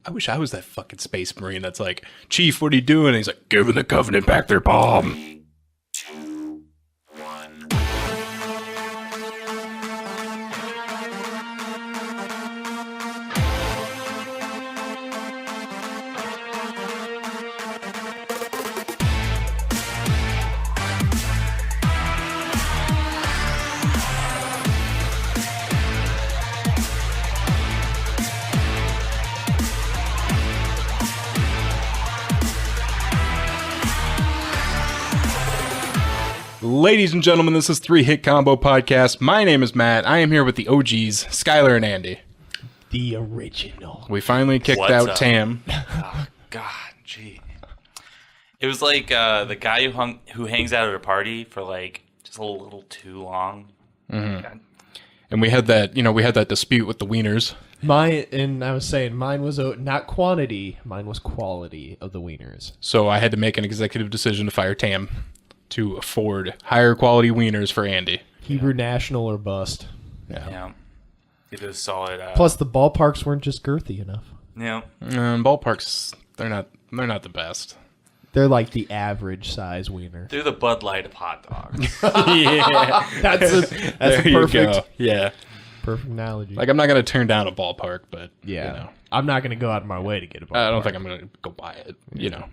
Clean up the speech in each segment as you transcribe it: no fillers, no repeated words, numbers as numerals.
I wish I was that fucking space marine that's like, Chief, what are you doing? And he's like, giving the Covenant back their bomb. 3, 2, 1. Ladies and gentlemen, this is 3 Hit Combo Podcast. My name is Matt. I am here with the OGs, Skyler and Andy. The original. We finally kicked What's out up? Tam. Oh, God, gee. It was like the guy who hangs out at a party for like just a little too long. Mm-hmm. And we had that dispute with the Wieners. I was saying mine was not quantity, mine was quality of the Wieners. So I had to make an executive decision to fire Tam to afford higher quality Wieners for Andy. Hebrew National or bust. Yeah. It was solid. Plus, the ballparks weren't just girthy enough. Yeah. Ballparks, they're not the best. They're like the average size wiener. They're the Bud Light of hot dogs. Yeah. That's a There you perfect, go. Yeah. perfect analogy. Like, I'm not going to turn down a ballpark, but, yeah, you know. I'm not going to go out of my way to get a ballpark. I don't think I'm going to go buy it, you know.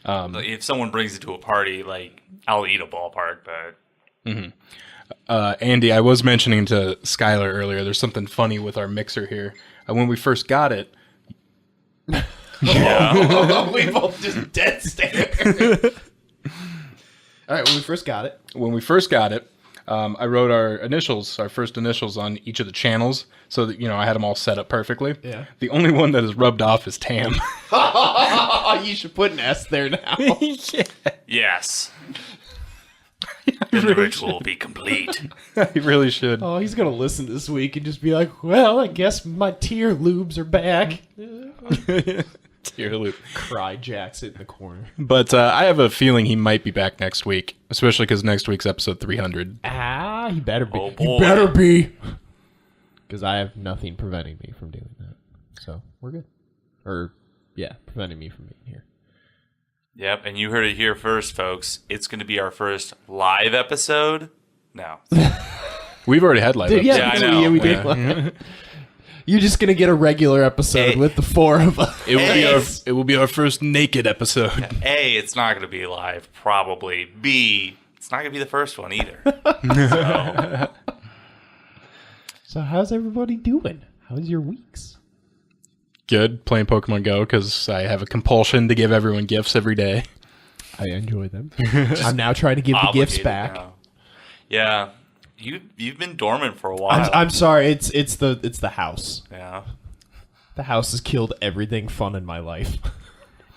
Like, if someone brings it to a party, like, I'll eat a ballpark, but... Andy, I was mentioning to Skyler earlier, there's something funny with our mixer here. When we first got it... Yeah. We both just dead stare. All right, when we first got it. I wrote our first initials on each of the channels so that, I had them all set up perfectly. Yeah. The only one that is rubbed off is Tam. You should put an S there now. Yeah. Yes. Then the ritual will be complete. I really should. Oh, he's going to listen this week and just be like, well, I guess my tear lubes are back. Tear loop. Cry Jack's in the corner. But I have a feeling he might be back next week, especially because next week's episode 300. He better be. Oh, He boy. better be. Because I have nothing preventing me from doing that. So, we're good. Preventing me from being here. Yep, and you heard it here first, folks. It's going to be our first live episode. No. We've already had live episodes. Yeah, I know. Yeah, we did. You're just going to get a regular episode Hey. with the four of us. It will be our first naked episode. A, it's not going to be live, probably. B, it's not going to be the first one either. So, So, how's everybody doing? How's your weeks? Good, playing Pokemon Go because I have a compulsion to give everyone gifts every day. I enjoy them. I'm now trying to give the gifts obligated back. now. Yeah. You've been dormant for a while. I'm sorry. It's the house. Yeah. The house has killed everything fun in my life.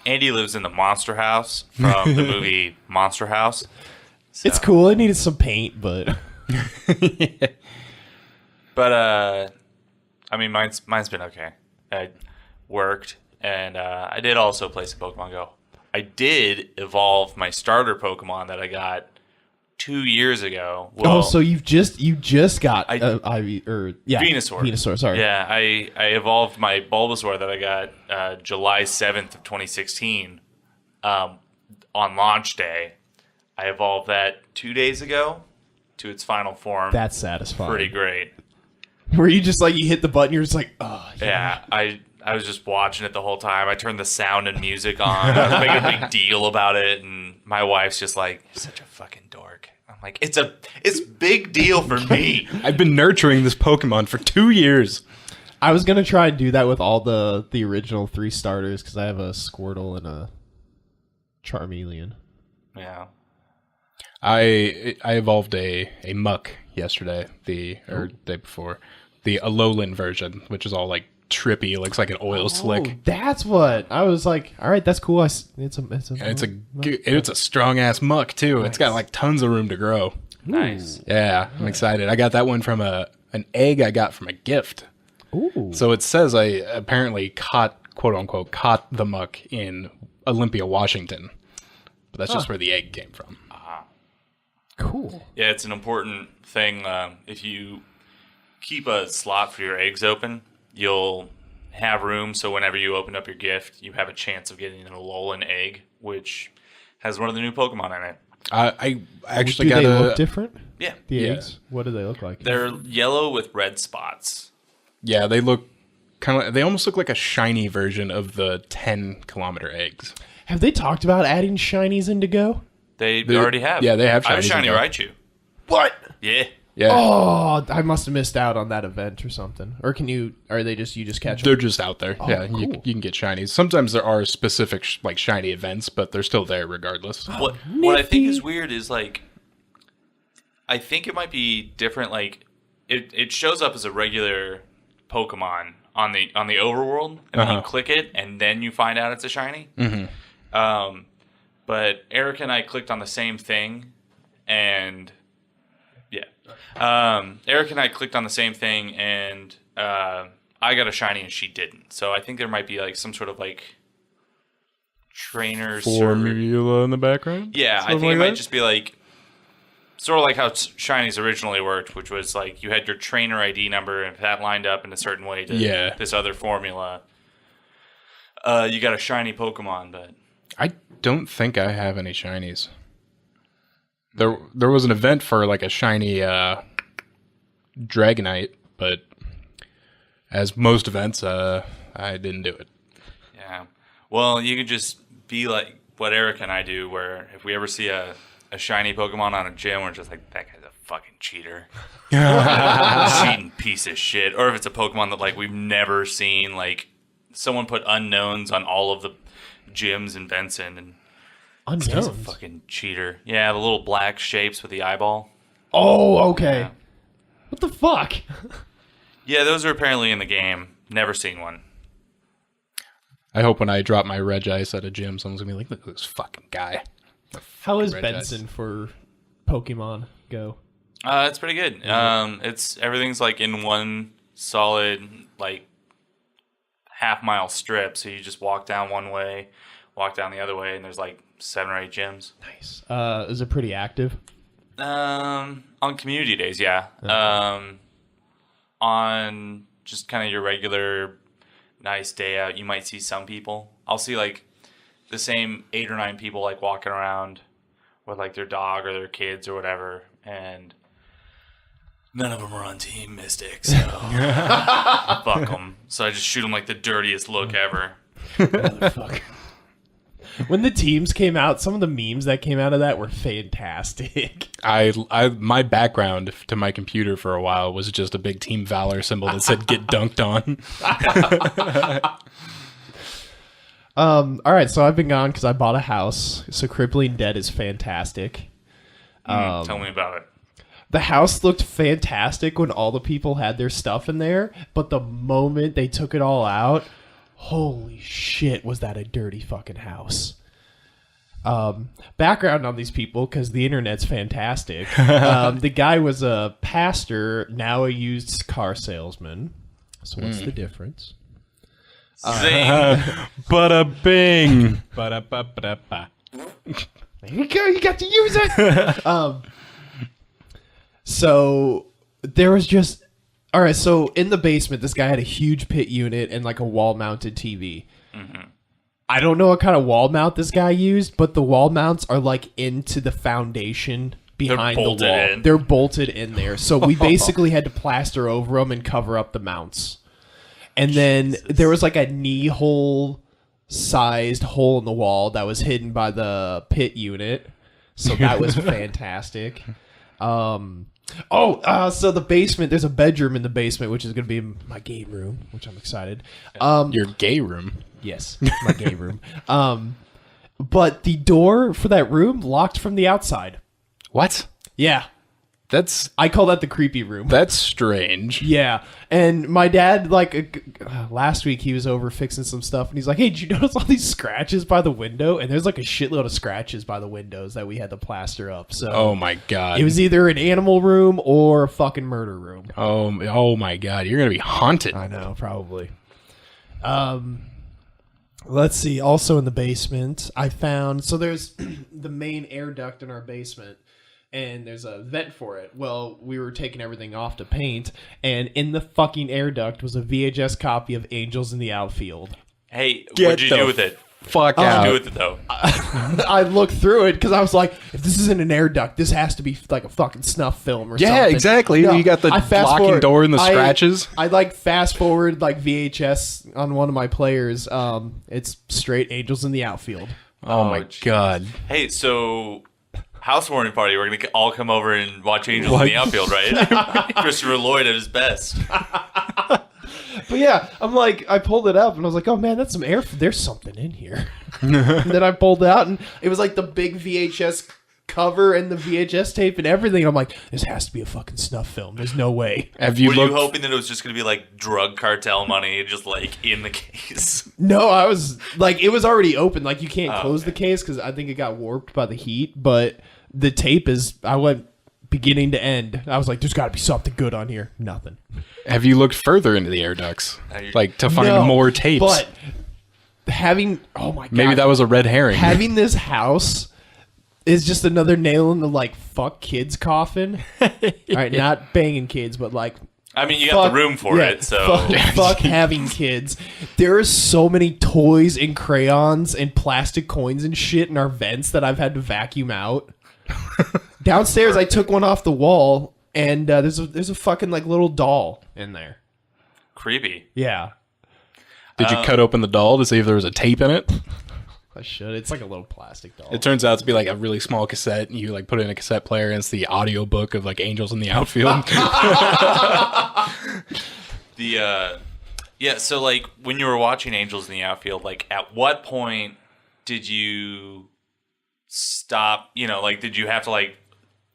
Andy lives in the Monster House from the movie Monster House. So- It's cool. It needed some paint, but But I mean, mine's been okay. I worked, and I did also play some Pokemon Go. I did evolve my starter Pokemon that I got 2 years ago. Well, so you just got Venusaur. Venusaur. Sorry. Yeah, I evolved my Bulbasaur that I got July 7th of 2016 on launch day. I evolved that 2 days ago to its final form. That's satisfying. pretty great. Were you just like, you hit the button, you're just like, oh Yeah, I was just watching it the whole time. I turned the sound and music on. I was making a big deal about it, and my wife's just like, "You're such a fucking dork." I'm like, "It's big deal for me." I've been nurturing this Pokemon for 2 years. I was gonna try and do that with all the original 3 starters because I have a Squirtle and a Charmeleon. Yeah. I evolved a Muck yesterday, day before. The Alolan version, which is all like trippy, looks like an oil slick. Oh, that's what I was like. All right, that's cool. It's It's a strong ass Muck too. It's got like tons of room to grow. Nice. Yeah, I'm excited. I got that one from an egg I got from a gift. Ooh. So it says I apparently quote unquote caught the Muck in Olympia, Washington. But that's just where the egg came from. Cool. Yeah, it's an important thing. If you keep a slot for your eggs open, you'll have room, so whenever you open up your gift, you have a chance of getting an Alolan egg, which has one of the new Pokemon in it. I actually Do got they a look different? Yeah. The eggs? What do they look like? They're yellow with red spots. yeah. They look kind of. They almost look like a shiny version of the 10-kilometer eggs. Have they talked about adding shinies into Go? They already have. Yeah, they have I have a shinies in shiny Go. Raichu. What? Yeah. Yeah, Oh, I must have missed out on that event or something. Or are they just, you just catch they're them? just out there. yeah, cool. you can get shinies. Sometimes there are specific like shiny events, but they're still there regardless. What I think is weird is like, I think it might be different. Like, it shows up as a regular Pokemon on the overworld, and then you click it, and then you find out it's a shiny. Mm-hmm. But Eric and I clicked on the same thing, and Eric and I clicked on the same thing, and I got a shiny, and she didn't. So I think there might be like some sort of like trainer Formula in the background. Yeah, I think it might just be like sort of like how shinies originally worked, which was like you had your trainer ID number, and if that lined up in a certain way to this other formula, you got a shiny Pokemon. But I don't think I have any shinies. There was an event for like a shiny Dragonite, but as most events, I didn't do it. yeah, well, you could just be like what Eric and I do, where if we ever see a shiny Pokemon on a gym, we're just like, that guy's a fucking cheater. Cheating piece of shit. Or if it's a Pokemon that like we've never seen, like someone put unknowns on all of the gyms in Benson, and this guy's a Unknowns? fucking cheater. Yeah, the little black shapes with the eyeball. Oh, okay. Yeah. What the fuck? Yeah, those are apparently in the game. Never seen one. I hope when I drop my Regice at a gym, someone's gonna be like, "Look at this fucking guy." How is Regice. Benson for Pokemon Go? It's pretty good. Everything's like in one solid like half-mile strip. So you just walk down one way, walk down the other way, and there's like 7 or 8 gyms. Nice. Is it pretty active? On community days, yeah. On just kind of your regular nice day out, you might see some people. I'll see like the same 8 or 9 people like walking around with like their dog or their kids or whatever, and none of them are on Team Mystic, so fuck them. So I just shoot them like the dirtiest look ever. Motherfucker. When the teams came out, some of the memes that came out of that were fantastic. My background to my computer for a while was just a big Team Valor symbol that said "Get dunked on." All right, so I've been gone because I bought a house. So Crippling Dead is fantastic. Tell me about it. The house looked fantastic when all the people had their stuff in there, but the moment they took it all out, holy shit, was that a dirty fucking house. Background on these people, because the internet's fantastic. The guy was a pastor, now a used car salesman. So what's the difference? Zing. Bada bing. Bada ba ba ba. There you go, you got to use it. So there was just... All right, so in the basement, this guy had a huge pit unit and like a wall-mounted TV. Mm-hmm. I don't know what kind of wall mount this guy used, but the wall mounts are like into the foundation behind the wall. They're bolted in there. So we basically had to plaster over them and cover up the mounts. And then there was like a knee hole sized hole in the wall that was hidden by the pit unit. So that was fantastic. So the basement, there's a bedroom in the basement, which is going to be my game room, which I'm excited. Your gay room. Yes, my gay room. But the door for that room locked from the outside. What? Yeah. I call that the creepy room. That's strange. Yeah. And my dad, like, last week he was over fixing some stuff, and he's like, hey, did you notice all these scratches by the window? And there's like a shitload of scratches by the windows that we had to plaster up. So Oh my god. it was either an animal room or a fucking murder room. Oh my god. You're gonna be haunted. I know, probably. Let's see. Also in the basement, I found... So there's the main air duct in our basement. and there's a vent for it. Well, we were taking everything off to paint, and in the fucking air duct was a VHS copy of Angels in the Outfield. Hey, Get what'd you the do with it? Fuck What'd out. you do with it though? I looked through it because I was like, if this isn't an air duct, this has to be like a fucking snuff film or something. Yeah, exactly. You got the I fast locking forward- door and the scratches. I like fast forward like VHS on one of my players. It's straight Angels in the Outfield. Oh my jeez. god. Hey, so housewarming party. We're gonna all come over and watch Angels in What? the Outfield, right? Christopher Lloyd at his best. But yeah, I'm like, I pulled it up and I was like, oh man, that's some air. There's something in here. And then I pulled it out and it was like the big VHS cover and the VHS tape and everything. I'm like, this has to be a fucking snuff film. There's no way. Have you Were looked? you hoping that it was just gonna be like drug cartel money, just like in the case? No, I was like, it was already open. Like you can't close okay. the case because I think it got warped by the heat. But the tape is, I went beginning to end. I was like, there's got to be something good on here. Nothing. Have you looked further into the air ducts, you- like to find No, more tapes? But having, oh my god, Maybe that was a red herring. having this house is just another nail in the like fuck kids coffin. All right, not banging kids, but like I mean, you got the room for it, so fuck having kids. There are so many toys and crayons and plastic coins and shit in our vents that I've had to vacuum out. Downstairs, I took one off the wall, and there's a fucking like little doll in there. creepy. Yeah, Did you cut open the doll to see if there was a tape in it? I should. It's like a little plastic doll. It turns out to be like a really small cassette. And you like put it in a cassette player, and it's the audio book of like Angels in the Outfield. Yeah, so like when you were watching Angels in the Outfield, like at what point did you stop? You know, like did you have to like,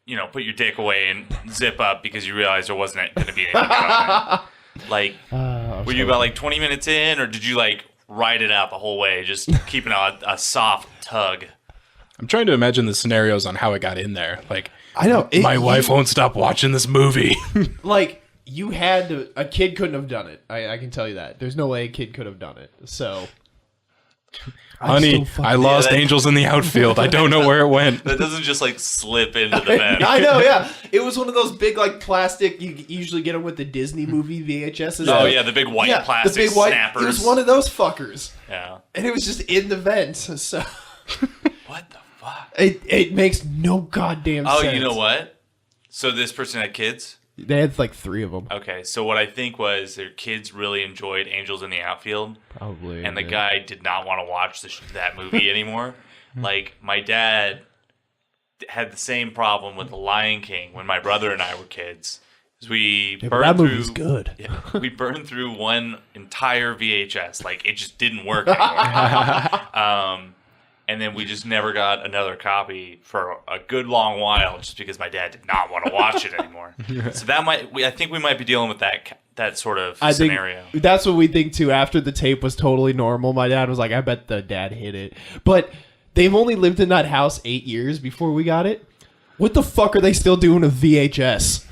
you know, put your dick away and zip up because you realized there wasn't going to be anything on it? Like, were you about like 20 minutes in, or did you like ride it out the whole way, just keeping a soft tug? I'm trying to imagine the scenarios on how it got in there. Like, I know. my wife won't stop watching this movie. Like, you had to, a kid couldn't have done it. I can tell you that. There's no way a kid could have done it. So, Honey, I lost that- Angels in the Outfield. I don't know where it went. That doesn't just like slip into the vent. I know, yeah. It was one of those big, like, plastic, you usually get them with the Disney movie VHSs. Oh yeah, the big white plastic the big white, snappers. It was one of those fuckers. Yeah. And it was just in the vent. So, What the fuck? it makes no goddamn Oh, sense. you know what? So this person had kids? They had, like, 3 of them. Okay, so what I think was their kids really enjoyed Angels in the Outfield, Probably. and the guy did not want to watch that movie anymore. Like, my dad had the same problem with The Lion King when my brother and I were kids. 'Cause we Yeah, but burned that through, movie's good. Yeah, we burned through one entire VHS. Like, it just didn't work anymore. And then we just never got another copy for a good long while, just because my dad did not want to watch it anymore. So that I think we might be dealing with that sort of scenario. Think that's what we think too. After the tape was totally normal, my dad was like, I bet the dad hit it. But they've only lived in that house 8 years before we got it. What the fuck are they still doing with VHS?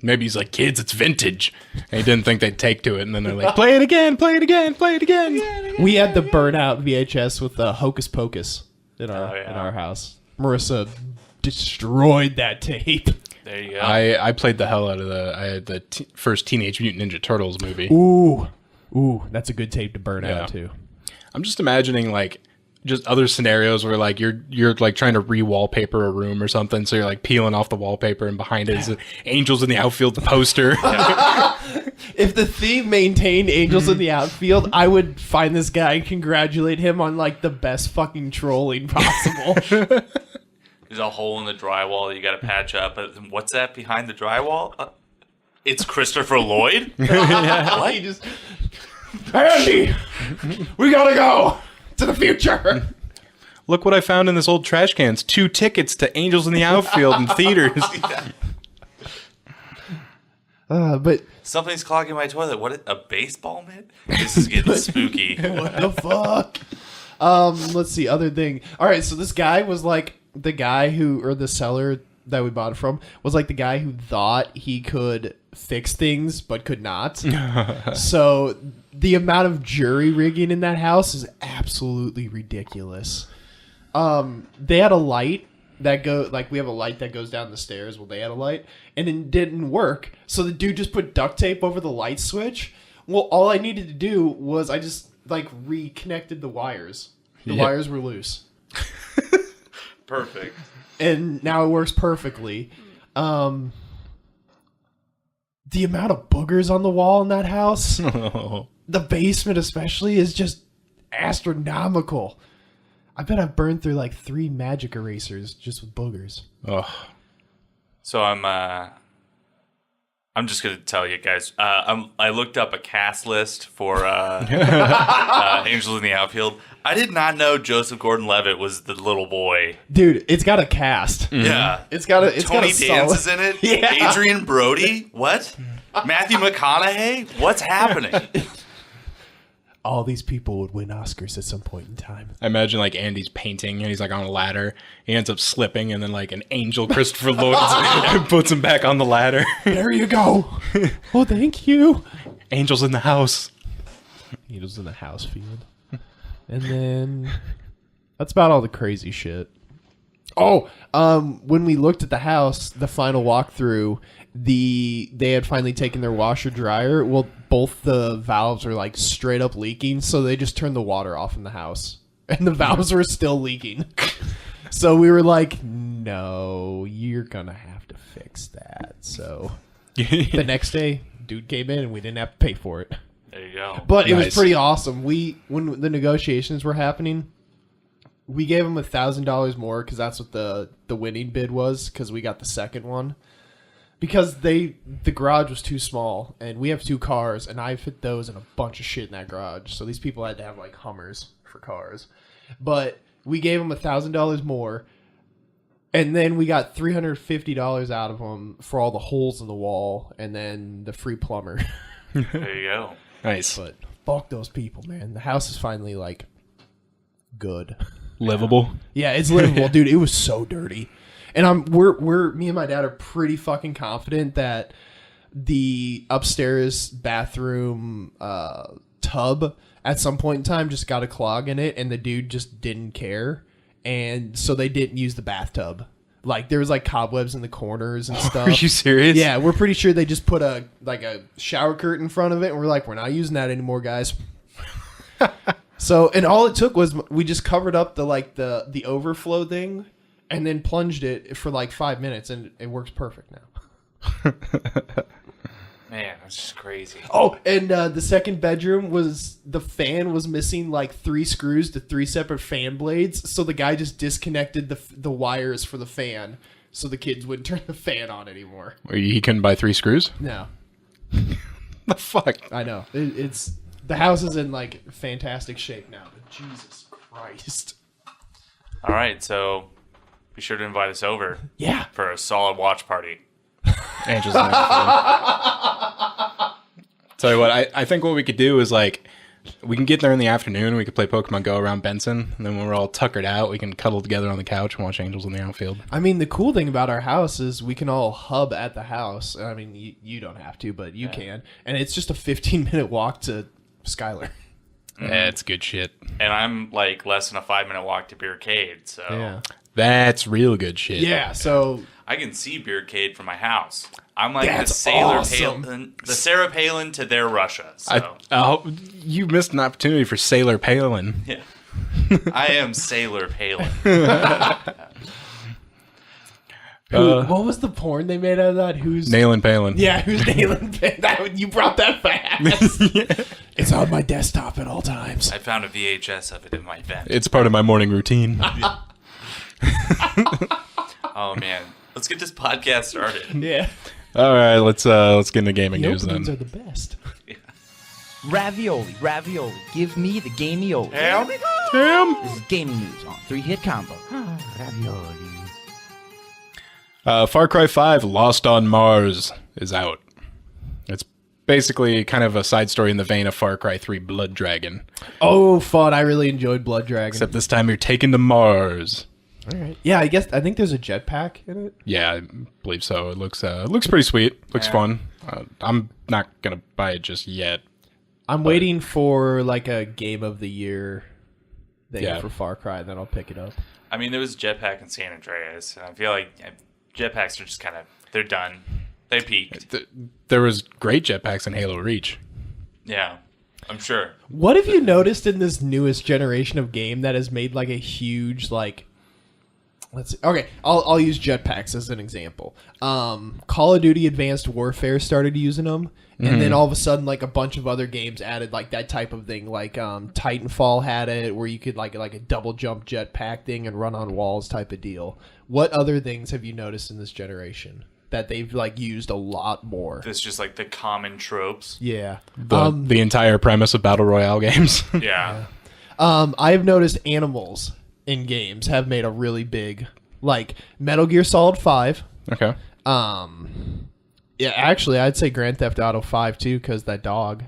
Maybe he's like, kids, it's vintage. And he didn't think they'd take to it. And then they're like, play it again, play it again, play it again. We had the burnout VHS with the Hocus Pocus in our yeah. in our house. Marissa destroyed that tape. There you go. I played the hell out of the first Teenage Mutant Ninja Turtles movie. Ooh, that's a good tape to burn Yeah. out too. I'm just imagining like just other scenarios where like you're like trying to re-wallpaper a room or something, so you're like peeling off the wallpaper and behind it is Angels in the Outfield poster. If the theme maintained Angels in the Outfield, I would find this guy and congratulate him on like the best fucking trolling possible. There's a hole in the drywall that you got to patch up. But what's that behind the drywall? It's Christopher Lloyd? He just, Andy, we gotta go to the future. Look what I found in this old trash can. It's 2 tickets to Angels in the Outfield in theaters. But Something's clogging my toilet. What? A baseball mitt? This is getting spooky. what the fuck? Let's see. Other thing. All right. So this guy was like the guy or the seller that we bought it from was like the guy who thought he could fix things but could not. So the amount of jury rigging in that house is absolutely ridiculous. They had a light that go like we have a light that goes down the stairs. Well, they had a light, and it didn't work. So the dude just put duct tape over the light switch. Well, all I needed to do was I just like reconnected the wires. The wires were loose. Perfect. And now it works perfectly. The amount of boogers on the wall in that house, the basement especially, is just astronomical. I bet I've burned through like 3 magic erasers just with boogers. Oh, So I'm just gonna tell you guys. I looked up a cast list for Angels in the Outfield. I did not know Joseph Gordon-Levitt was the little boy. Dude, it's got a cast. Yeah, It's got a Tony Danza is in it. Yeah. Adrian Brody. What? Matthew McConaughey. What's happening? All these people would win Oscars at some point in time. I imagine like Andy's painting and he's like on a ladder. He ends up slipping and then like an angel Christopher Lloyd puts him back on the ladder. There you go. Oh, thank you. Angels in the house. Needles in the house field. And then that's about all the crazy shit. Oh, when we looked at the house, the final walkthrough, they had finally taken their washer dryer. Well, both the valves are like straight up leaking, so they just turned the water off in the house, and the valves were still leaking. So we were like, "No, you're gonna have to fix that." So the next day, dude came in, and we didn't have to pay for it. There you go. But it was Nice. pretty awesome. When the negotiations were happening, we gave him $1,000 more because that's what the winning bid was, because we got the second one. Because the garage was too small, and we have 2 cars, and I fit those and a bunch of shit in that garage. So these people had to have like Hummers for cars. But we gave him $1,000 more, and then we got $350 out of him for all the holes in the wall, and then the free plumber. There you go. Nice. But fuck those people, man. The house is finally like good. Livable. Yeah, it's livable, dude. It was so dirty, and me and my dad are pretty fucking confident that the upstairs bathroom tub at some point in time just got a clog in it, and the dude just didn't care, and so they didn't use the bathtub. Like there was like cobwebs in the corners and stuff. Are you serious? Yeah, we're pretty sure they just put a shower curtain in front of it, and we're like, we're not using that anymore, guys. So, and all it took was we just covered up the overflow thing, and then plunged it for like 5 minutes, and it works perfect now. Man, that's just crazy. Oh, and the second bedroom the fan was missing like 3 screws to 3 separate fan blades, so the guy just disconnected the wires for the fan, so the kids wouldn't turn the fan on anymore. He couldn't buy 3 screws? No, The fuck? I know it's the house is in like fantastic shape now. But Jesus Christ! All right, so be sure to invite us over Yeah, for a solid watch party. Angels in the outfield. Tell you what, I think what we could do is like we can get there in the afternoon. We could play Pokemon Go around Benson, and then when we're all tuckered out, we can cuddle together on the couch and watch Angels in the Outfield. I mean the cool thing about our house is we can all hub at the house. I mean you don't have to, but you can, and it's just a 15-minute walk to Skyler. Yeah, it's good shit. And I'm like less than a 5-minute walk to Beercade, so Yeah. That's real good shit. Yeah, so I can see Beercade from my house. I'm like That's the Sailor awesome. Palin, the Sarah Palin to their Russia. So You missed an opportunity for Sailor Palin. yeah, I am Sailor Palin. what was the porn they made out of that? Who's Nailin' Palin. Yeah, who's nailing that? You brought that fast. It's on my desktop at all times. I found a VHS of it in my vent. It's part of my morning routine. Oh man, let's get this podcast started. Yeah. All right, let's get into gaming The news then. openings are the best. Ravioli, ravioli, give me the gameioli. Damn. This is gaming news on 3-hit combo. Ravioli. Far Cry 5 Lost on Mars is out. It's basically kind of a side story in the vein of Far Cry 3 Blood Dragon. Oh, fun. I really enjoyed Blood Dragon. Except this time you're taken to Mars. All right. Yeah, I think there's a jetpack in it. Yeah, I believe so. It looks pretty sweet. Looks fun. I'm not going to buy it just yet. I'm waiting for like a Game of the Year thing Yeah. for Far Cry, then I'll pick it up. I mean, there was jetpack in San Andreas, and I feel like jetpacks are just kind of, they're done. They peaked. There was great jetpacks in Halo Reach. Yeah, I'm sure. What have you noticed in this newest generation of game that has made like a huge like? Let's see. Okay, I'll use jetpacks as an example. Call of Duty Advanced Warfare started using them, and then all of a sudden, like a bunch of other games added like that type of thing. Like Titanfall had it, where you could like a double jump jetpack thing and run on walls type of deal. What other things have you noticed in this generation that they've like used a lot more? That's just like the common tropes. Yeah, The entire premise of battle royale games. Yeah. I've noticed animals in games have made a really big, like Metal Gear Solid 5. Okay. Yeah, actually, I'd say Grand Theft Auto 5 too, because that dog,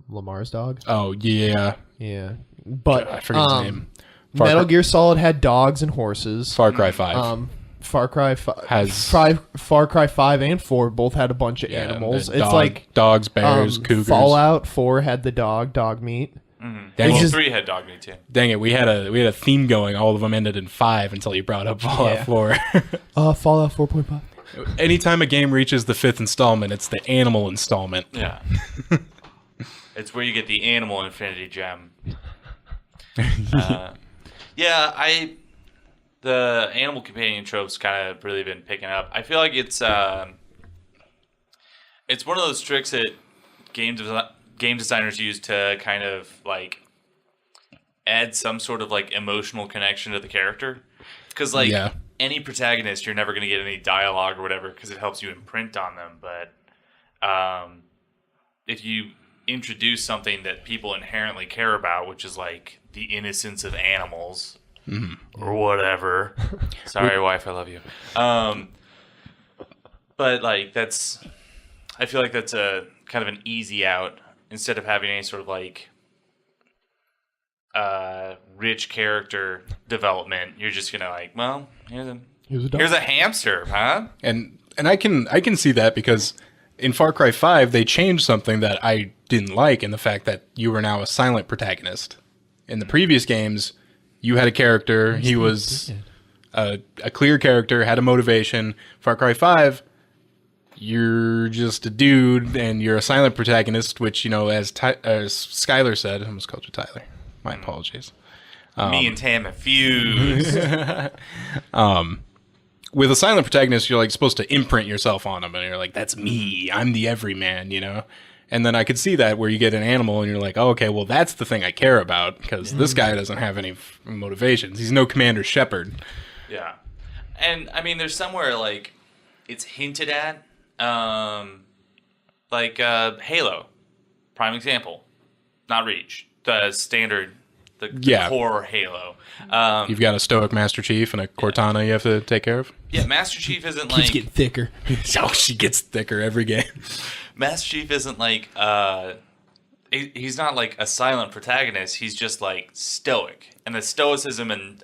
Lamar's dog. Oh yeah. Yeah, but I forget his name. Metal Gear Solid had dogs and horses. Far Cry 5. Far Cry 5 Has- Far Cry 5 and 4 both had a bunch of Yeah, animals. the It's dog- like dogs, bears, cougars. Fallout 4 had the dog meat. Dang Well, it. 3 had dog meat too. Dang it, we had a theme going. All of them ended in 5 until you brought up Fallout Yeah. 4. Fallout 4.5. Anytime a game reaches the 5th installment, it's the animal installment. Yeah. It's where you get the animal infinity gem. The animal companion trope's kind of really been picking up. I feel like it's one of those tricks that game designers use to kind of like add some sort of like emotional connection to the character. Because like Yeah. any protagonist, you're never going to get any dialogue or whatever because it helps you imprint on them. But if you introduce something that people inherently care about, which is like the innocence of animals or whatever. Sorry, wife, I love you. But like I feel like that's a kind of an easy out instead of having any sort of like rich character development. You're just gonna like, well, here's a hamster, huh? And I can see that because in Far Cry 5 they changed something that I didn't like in the fact that you were now a silent protagonist. In the previous games, you had a character, he was a clear character, had a motivation. Far Cry 5, you're just a dude and you're a silent protagonist, which, you know, as Skyler said, I almost called you Tyler. My apologies. Me and Tam have fused. With a silent protagonist, you're like supposed to imprint yourself on them, and you're like, "That's me. I'm the everyman," you know. And then I could see that where you get an animal, and you're like, "Oh, okay, well, that's the thing I care about because this guy doesn't have any motivations. He's no Commander Shepard." Yeah. And I mean, there's somewhere like it's hinted at, like Halo, prime example, not Reach, the standard, the core Halo. You've got a stoic Master Chief and a Cortana you have to take care of. Yeah, Master Chief isn't Keeps like getting thicker. Oh, she gets thicker every game. Master Chief isn't like he's not like a silent protagonist. He's just like stoic, and the stoicism and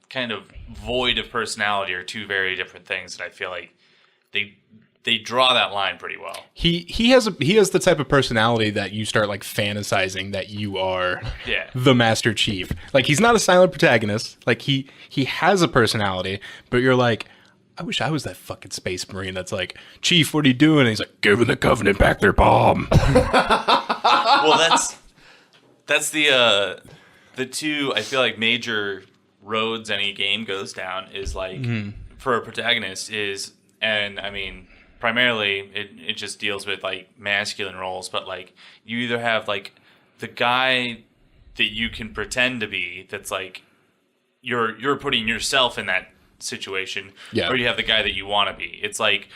kind of void of personality are two very different things that I feel like they draw that line pretty well. He has the type of personality that you start like fantasizing that you are the Master Chief. Like he's not a silent protagonist. Like he has a personality, but you're like, I wish I was that fucking space marine that's like, Chief, what are you doing? And he's like, giving the Covenant back their bomb. Well, that's the two I feel like major roads any game goes down is like for a protagonist is, and I mean primarily it just deals with like masculine roles, but like you either have like the guy that you can pretend to be that's like you're putting yourself in that situation, or you have the guy that you want to be. It's like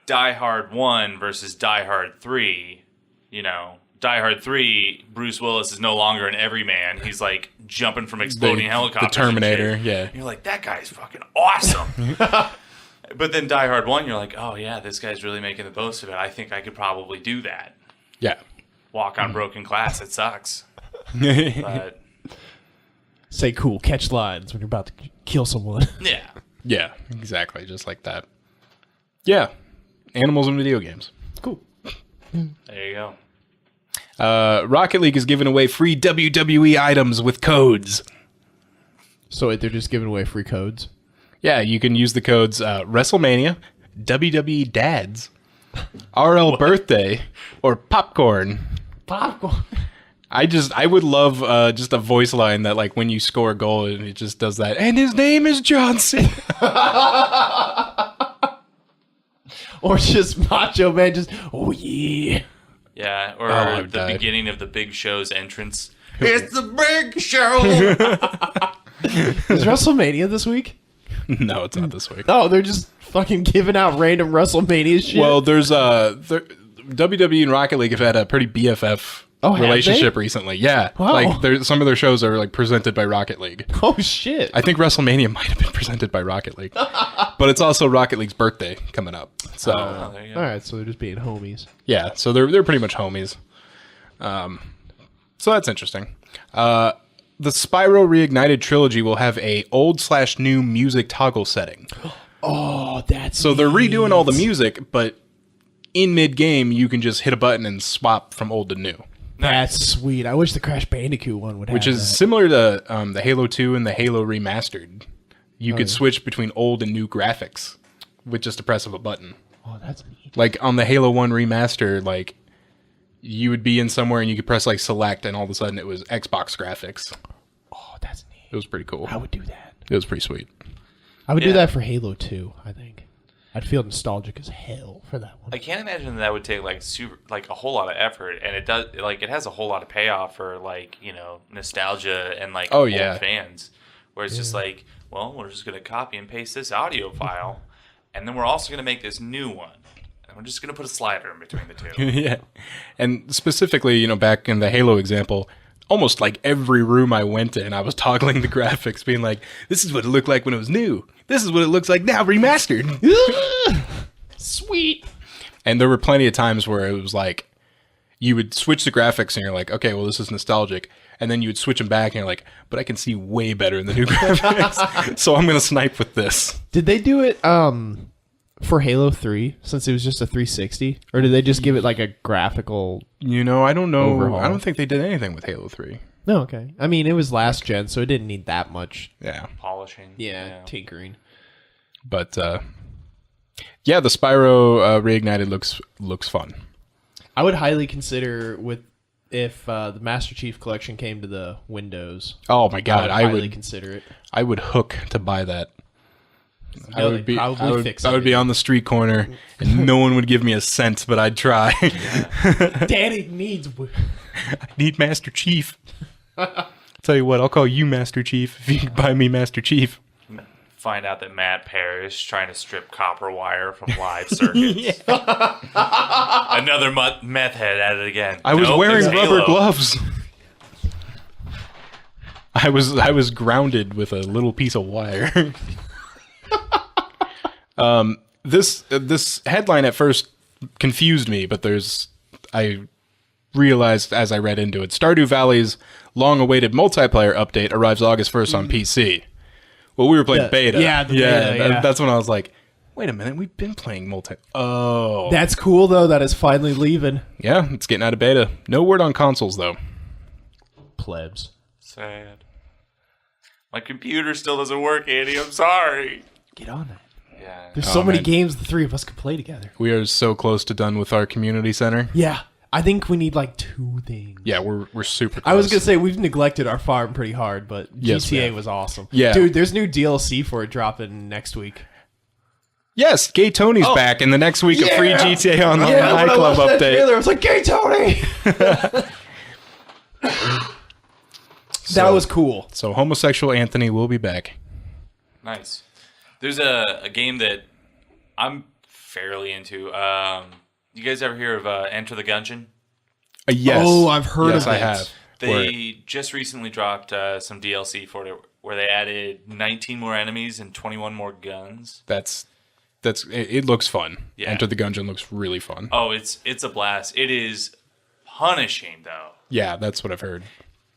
Die Hard 1 versus Die Hard 3, you know. Die Hard 3, Bruce Willis is no longer an everyman. He's like jumping from exploding helicopters. The Terminator, and shit. yeah. And you're like, that guy's fucking awesome. But then Die Hard 1, you're like, oh yeah, this guy's really making the most of it. I think I could probably do that. Yeah. Walk on broken glass, it sucks. But Say cool, catch lines when you're about to kill someone. yeah. Yeah, exactly. Just like that. Yeah. Animals in video games. Cool. There you go. Rocket League is giving away free WWE items with codes. So they're just giving away free codes. Yeah, you can use the codes WrestleMania, WWE Dads, RL Birthday, or Popcorn. Popcorn. I would love just a voice line that like when you score a goal and it just does that. And his name is Johnson. Or just Macho Man just, oh yeah. Yeah, or I the died. beginning of the Big Show's entrance. It's the Big Show. Is WrestleMania this week? No, it's not this week. Oh, they're just fucking giving out random WrestleMania shit. Well, there's WWE and Rocket League have had a pretty BFF have relationship they? recently. Yeah, Wow. like some of their shows are like presented by Rocket League. oh shit. I think WrestleMania might have been presented by Rocket League, but it's also Rocket League's birthday coming up. So Oh, there you go. All right, so they're just being homies. yeah, so they're pretty much homies. So that's interesting. The Spyro Reignited trilogy will have a old/new music toggle setting. Oh, that's So they're redoing all the music, but in mid-game you can just hit a button and swap from old to new, That's sweet. I wish the Crash Bandicoot one would have which is that. similar to the Halo 2 and the Halo Remastered. You could switch between old and new graphics with just a press of a button. Oh, that's neat. Like on the Halo 1 Remaster, like you would be in somewhere and you could press like select and all of a sudden it was Xbox graphics. Oh, that's neat. It was pretty cool. I would do that. It was pretty sweet. I would do Yeah. that for Halo 2, I think. I'd feel nostalgic as hell for that one. I can't imagine that would take like a whole lot of effort, and it does it has a whole lot of payoff for nostalgia and like Oh, old yeah. fans, where it's just like, well, we're just gonna copy and paste this audio file, and then we're also gonna make this new one, and we're just gonna put a slider in between the two. Yeah. And specifically, back in the Halo example, almost like every room I went in, I was toggling the graphics, being like, this is what it looked like when it was new. This is what it looks like now remastered. Sweet. And there were plenty of times where it was like, you would switch the graphics and you're like, okay, well, this is nostalgic. And then you would switch them back and you're like, but I can see way better in the new graphics. So I'm going to snipe with this. Did they do it for Halo 3 since it was just a 360? Or did they just give it like a graphical... I don't know. Overhaul. I don't think they did anything with Halo 3. No, okay. I mean, it was last gen, so it didn't need that much, Yeah. Polishing. tinkering. But yeah, the Spyro Reignited looks fun. I would highly consider if the Master Chief Collection came to the Windows. Oh my god, I would highly consider it. I would hook to buy that. I No, would they'd probably fix I would be it. on the street corner and no one would give me a cent, but I'd try. Daddy needs... I need Master Chief. Tell you what, I'll call you Master Chief if you can buy me Master Chief. Find out that Matt Parrish trying to strip copper wire from live circuits. Another meth head at it again. I was Nope, wearing it's rubber Halo. gloves. I was grounded with a little piece of wire. This headline at first confused me, but I realized as I read into it, Stardew Valley's long-awaited multiplayer update arrives August 1st on PC. Well, we were playing beta. yeah, the beta, yeah. That's when I was like, wait a minute, we've been playing Oh. That's cool, though, that is finally leaving. Yeah, it's getting out of beta. No word on consoles, though. Plebs. Sad. My computer still doesn't work, Andy. I'm sorry. Get on that. Yeah. There's so many man. games the three of us could play together. We are so close to done with our community center. Yeah. I think we need like 2 things. Yeah, we're super close. I was going to say we've neglected our farm pretty hard, but Yes, we GTA have. was awesome. Yeah. Dude, there's new DLC for it dropping next week. Yes, Gay Tony's back in the next week of free GTA Online nightclub update. I was like, "Gay Tony!" That was cool. So homosexual Anthony will be back. Nice. There's a game that I'm fairly into. You guys ever hear of Enter the Gungeon? Yes. Oh, I've heard yes, of I it. have. They just recently dropped some DLC for it where they added 19 more enemies and 21 more guns. It looks fun. Yeah. Enter the Gungeon looks really fun. Oh, it's a blast. It is punishing though. Yeah, that's what I've heard.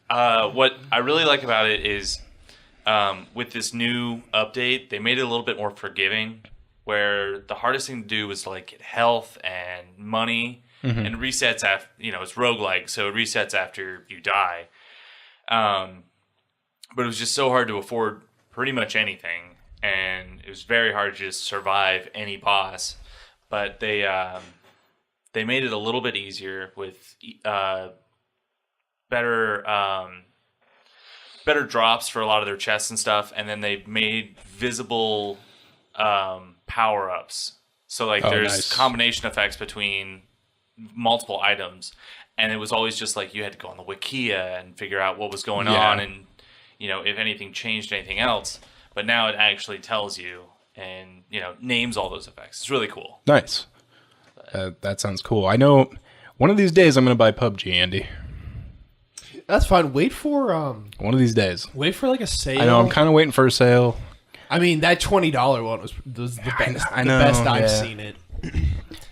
What I really like about it is with this new update, they made it a little bit more forgiving, where the hardest thing to do was to like get health and money and resets after, it's roguelike, so it resets after you die. but it was just so hard to afford pretty much anything, and it was very hard to just survive any boss. But they made it a little bit easier with better drops for a lot of their chests and stuff, and then they made visible power-ups. So like there's combination effects between multiple items, and it was always just like you had to go on the Wikia and figure out what was going on, and if anything changed anything else. But now it actually tells you and names all those effects. It's really cool. Nice. That sounds cool. I know one of these days I'm going to buy PUBG, Andy. That's fine. Wait for One of these days. Wait for like a sale. I know. I'm kind of waiting for a sale. I mean, that $20 one was the best. I know, the best I've yeah. seen it.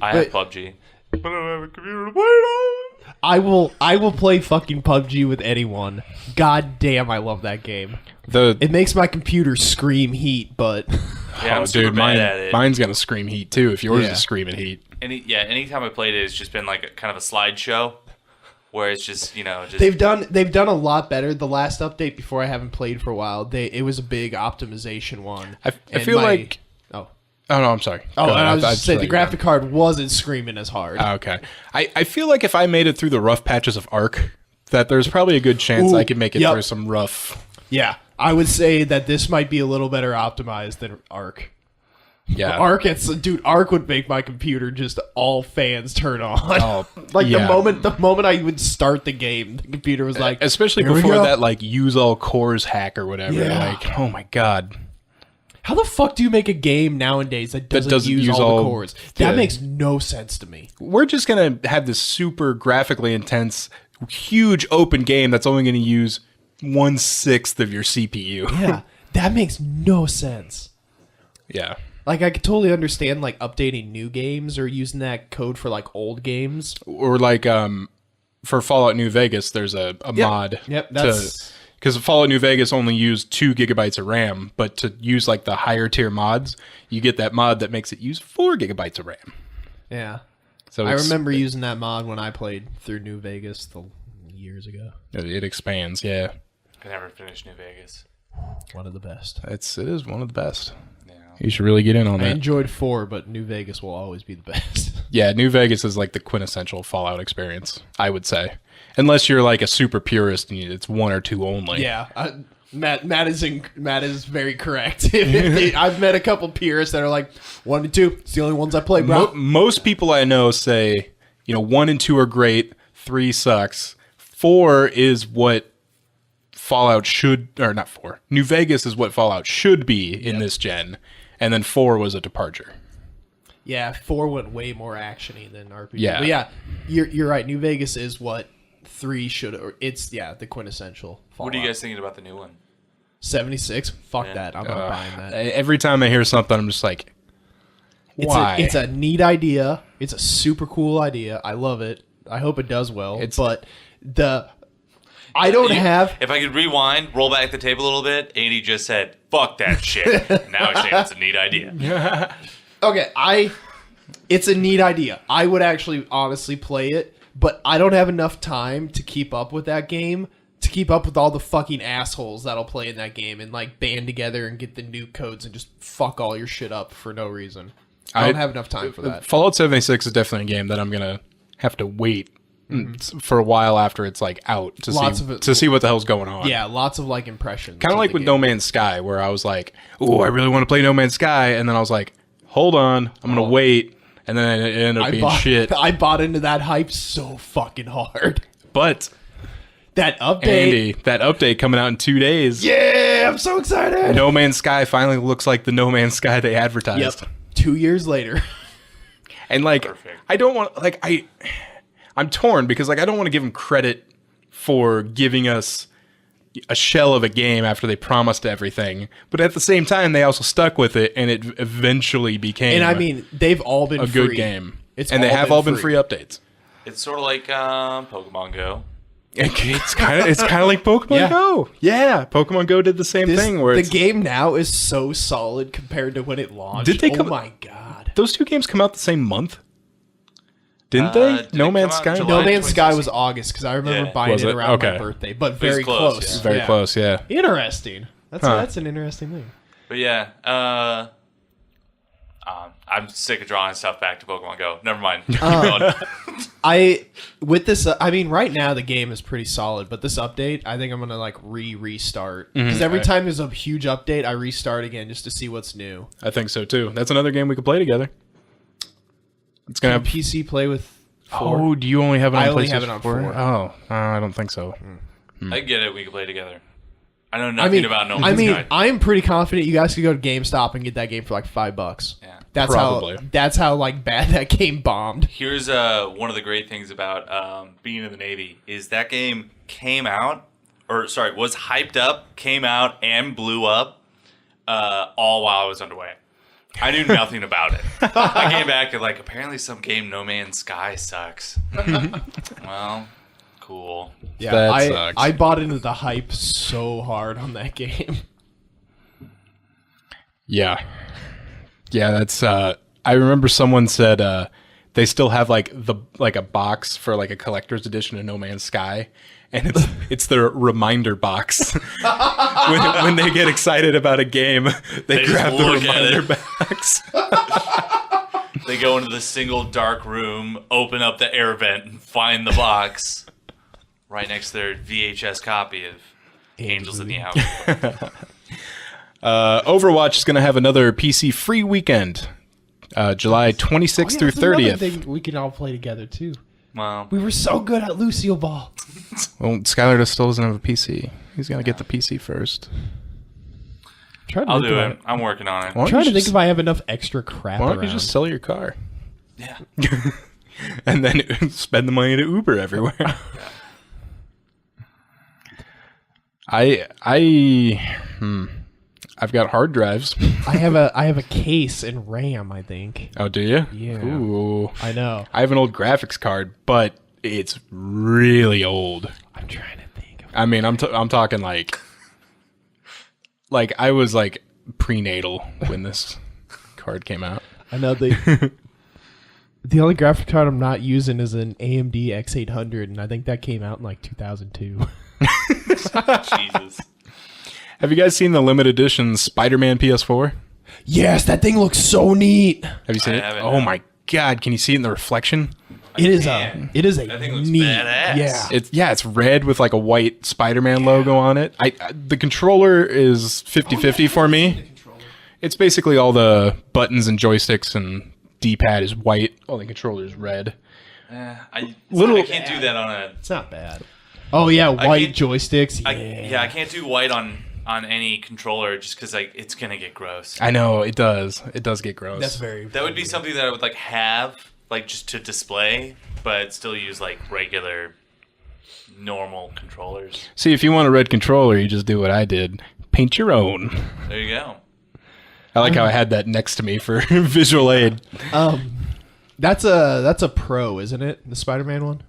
I have PUBG, but I don't have a computer to play it on. I will play fucking PUBG with anyone. God damn, I love that game. The It makes my computer scream heat, but Yeah, I'm super bad at it. mine's gonna scream heat too. If yours Yeah. is screaming heat, Anytime I played it, it's just been like a kind of a slideshow, where it's just they've done a lot better. The last update before I haven't played for a while, it was a big optimization one. I And feel like. oh Oh no, I'm sorry. oh, Go and ahead. I was I'd just saying the let you graphic card wasn't screaming as hard. go. Okay, I feel like if I made it through the rough patches of Ark, that there's probably a good chance Ooh, I could make it yep. through some rough. Yeah, I would say that this might be a little better optimized than Ark. Yeah, Ark would make my computer just all fans turn on. Oh, like yeah. the moment I would start the game, the computer was like, especially "Here we before go." that, like use all cores hack or whatever. Yeah. Like, oh my god. How the fuck do you make a game nowadays that doesn't use all the cores? That yeah. makes no sense to me. We're just gonna have this super graphically intense, huge open game that's only gonna use 1/6 of your CPU. Yeah, that makes no sense. Yeah. Like, I could totally understand, like, updating new games or using that code for, like, old games. Or like for Fallout New Vegas, there's a mod. Yep, that's... Because Fallout New Vegas only used 2 gigabytes of RAM, but to use like the higher tier mods, you get that mod that makes it use 4 gigabytes of RAM. Yeah. So I remember using that mod when I played through New Vegas years ago. it expands. Yeah, I never finished New Vegas. One of the best. it is one of the best. Yeah. You should really get in on I that. enjoyed 4, but New Vegas will always be the best. Yeah, New Vegas is like the quintessential Fallout experience, I would say. Unless you're like a super purist and it's 1 or 2 only. Yeah, Matt is very correct. I've met a couple purists that are like 1 and 2. It's the only ones I play, bro. Most people I know say, 1 and 2 are great, 3 sucks, 4 is what Fallout should, or not 4. New Vegas is what Fallout should be in this gen, and then 4 was a departure. Yeah, 4 went way more actiony than RPG. Yeah. But yeah, you're right. New Vegas is what 3 should, or it's the quintessential Fallout. What are you guys thinking about the new one? 76? Fuck that. I'm not buying that. Every time I hear something, I'm just like, why? It's a neat idea. It's a super cool idea. I love it. I hope it does well. But I don't have. If I could rewind, roll back the tape a little bit, Andy just said, fuck that shit. Now he's saying it's a neat idea. Okay, it's a neat idea. I would actually honestly play it, but I don't have enough time to keep up with that game, to keep up with all the fucking assholes that'll play in that game and like band together and get the new codes and just fuck all your shit up for no reason. I don't have enough time for that. Fallout 76 is definitely a game that I'm gonna have to wait for a while after it's like out to see what the hell's going on. Yeah, lots of like impressions. Kind of like with No Man's Sky, where I was like, "Oh, I really want to play No Man's Sky," and then I was like, "Hold on, I'm gonna wait," and then it ended up being shit. I bought into that hype so fucking hard. But that update, Andy, that update coming out in 2 days. Yeah, I'm so excited. No Man's Sky finally looks like the No Man's Sky they advertised. Yep. 2 years later. And like, Perfect. I don't want I'm torn because like I don't want to give them credit for giving us a shell of a game after they promised everything, but at the same time they also stuck with it and it eventually became. And I mean, they've all been a free. good game. It's and they have all been free updates. It's sort of like Pokemon Go. It's kind of like Pokemon Yeah. Go. Yeah, Pokemon Go did the same thing where the game now is so solid compared to when it launched. Did they come? Oh my god! Those 2 games come out the same month? Didn't they? Did No it Man's come out in Sky? July? No Man's Sky 2016. was August because I remember Yeah. buying Was it it? around my Okay. birthday, but was very close, close. yeah. Very close, yeah. Interesting. That's an interesting thing. But yeah, I'm sick of drawing stuff back to Pokemon Go. Never mind. Keep going. Right now the game is pretty solid, but this update, I think I'm gonna like restart because every time there's a huge update, I restart again just to see what's new. I think so too. That's another game we could play together. It's gonna Can have. PC play with? Oh, do you only have it on I PlayStation only have it on 4. Oh, I don't think so. I get it. We can play together. I know nothing about No Man's Sky. I'm pretty confident you guys could go to GameStop and get that game for like $5. Yeah. Probably. That's how like bad that game bombed. Here's one of the great things about being in the Navy is that game was hyped up, came out, and blew up all while I was underway. I knew nothing about it. I came back and like, apparently some game No Man's Sky sucks. Well, cool. Yeah, That sucks. I bought into the hype so hard on that game. Yeah. Yeah, that's I remember someone said they still have like a box for like a collector's edition of No Man's Sky, and it's their reminder box. when they get excited about a game, they just grab the look at reminder it. box. They go into the single dark room, open up the air vent, and find the box right next to their VHS copy of Angels in the Outfield. Overwatch is going to have another PC free weekend, July 26th through 30th. We can all play together too. Well, We were so good at Lucille Ball. Well, Skyler still doesn't have a PC. He's going to get the PC first. I'll do it. I'm working on it. Why don't Trying you to think just- if I have enough extra crap Why don't around. you just sell your car Yeah. and then spend the money to Uber everywhere? I've got hard drives. I have a case and RAM, I think. Oh, do you? Yeah. Ooh. I know. I have an old graphics card, but it's really old. I'm trying to think. I mean, I'm talking like I was like prenatal when this card came out. I know the only graphic card I'm not using is an AMD X800, and I think that came out in like 2002. Jesus. Have you guys seen the limited edition Spider-Man PS4? Yes, that thing looks so neat. Have you seen I it? haven't, Oh no. my god, can you see it in the reflection? It is Man, a that thing looks neat. badass. Yeah. It's red with like a white Spider-Man logo on it. The controller is 50-50 for me. It's basically all the buttons and joysticks and D-pad is white. All the controller is red. I Little- can't do that on a. It's not bad. Oh yeah, white can't- joysticks. I can't do white on any controller just because it's gonna get gross. I know it does. It does get gross. That's very. That would be something that I would like have like just to display, but still use like regular, normal controllers. See, if you want a red controller, you just do what I did. Paint your own. There you go. I like how I had that next to me for visual aid. That's a Pro, isn't it? The Spider-Man one.